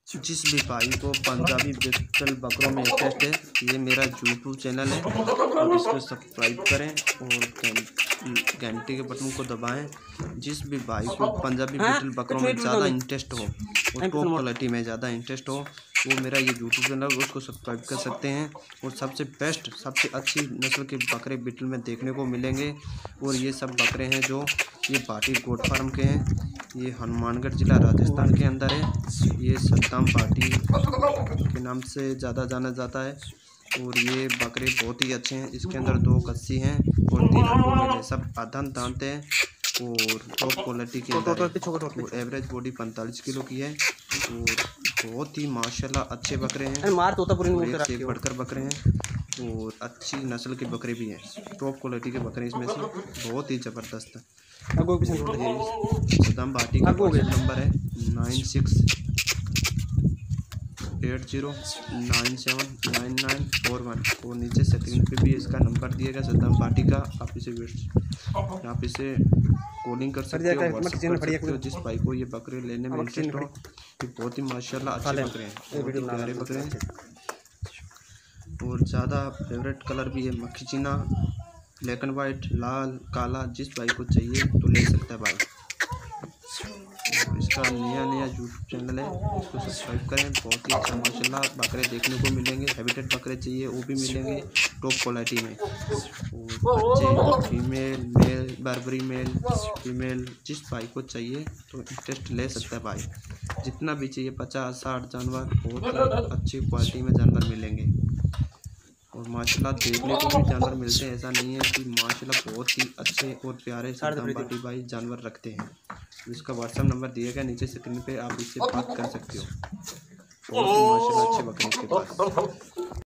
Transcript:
जिस भी भाई को पंजाबी बिटल बकरों में इंटरेस्ट है, ये मेरा यूट्यूब चैनल है और इसको सब्सक्राइब करें और घंटे के बटन को दबाएं। जिस भी भाई को पंजाबी बिटल बकरों में ज़्यादा इंटरेस्ट हो और टॉप क्वालिटी में ज़्यादा इंटरेस्ट हो, वो मेरा ये यूट्यूब चैनल है, उसको सब्सक्राइब कर सकते हैं और सबसे बेस्ट सबसे अच्छी नस्ल के बकरे बिटल में देखने को मिलेंगे। और ये सब बकरे हैं जो ये भाटी गोट फार्म के हैं। ये हनुमानगढ़ ज़िला राजस्थान के अंदर है। ये सद्दाम भाटी के नाम से ज़्यादा जाना जाता है और ये बकरे बहुत ही अच्छे हैं। इसके अंदर 2 कस्सी हैं और 3 अंडों में सब आधन दांत हैं और टॉप क्वालिटी के अंदर है। और एवरेज बॉडी 45 किलो की है और बहुत ही माशाल्लाह अच्छे बकरे हैं। एक से एक बढ़कर बकरे हैं और अच्छी नस्ल के बकरे भी हैं। टॉप क्वालिटी के बकरे इसमें से बहुत ही ज़बरदस्त है। सद्दाम भाटी का कॉन्टैक्ट नंबर है 9680979941 और नीचे स्क्रीन पे भी इसका नंबर दिएगा सद्दाम भाटी का। आप इसे कॉलिंग कर सकते हो, व्हाट्सएप कर सकते हो। जिस भाई को ये बकरे लेने में इंटरेस्ट हो, ये बहुत ही माशाल्लाह अच्छे बकरे हैं, बहुत ही प्यारे बकरे हैं और ज़्यादा फेवरेट कलर भी है मक्खी चीना, ब्लैक एंड वाइट, लाल, काला। जिस भाई को चाहिए तो ले सकता है भाई। इसका नया यूट्यूब चैनल है, इसको सब्सक्राइब करें। बहुत ही अच्छा माशाल्लाह बकरे देखने को मिलेंगे। हैबिटेट बकरे चाहिए वो भी मिलेंगे टॉप क्वालिटी में। और बच्चे female male Barbari male female जिस भाई को चाहिए तो इंटरेस्ट ले सकता है भाई। जितना भी चाहिए 50-60 जानवर बहुत ही अच्छी क्वालिटी में जानवर मिलेंगे और माशाल्लाह देखने को भी जानवर मिलते हैं। ऐसा नहीं है कि माशाल्लाह बहुत ही अच्छे और प्यारे सद्दाम भाटी भाई जानवर रखते हैं। इसका व्हाट्सएप नंबर दिया गया नीचे स्क्रीन पे, आप इससे बात कर सकते हो। बहुत ही माशाल्लाह अच्छे बकरे इसके पास।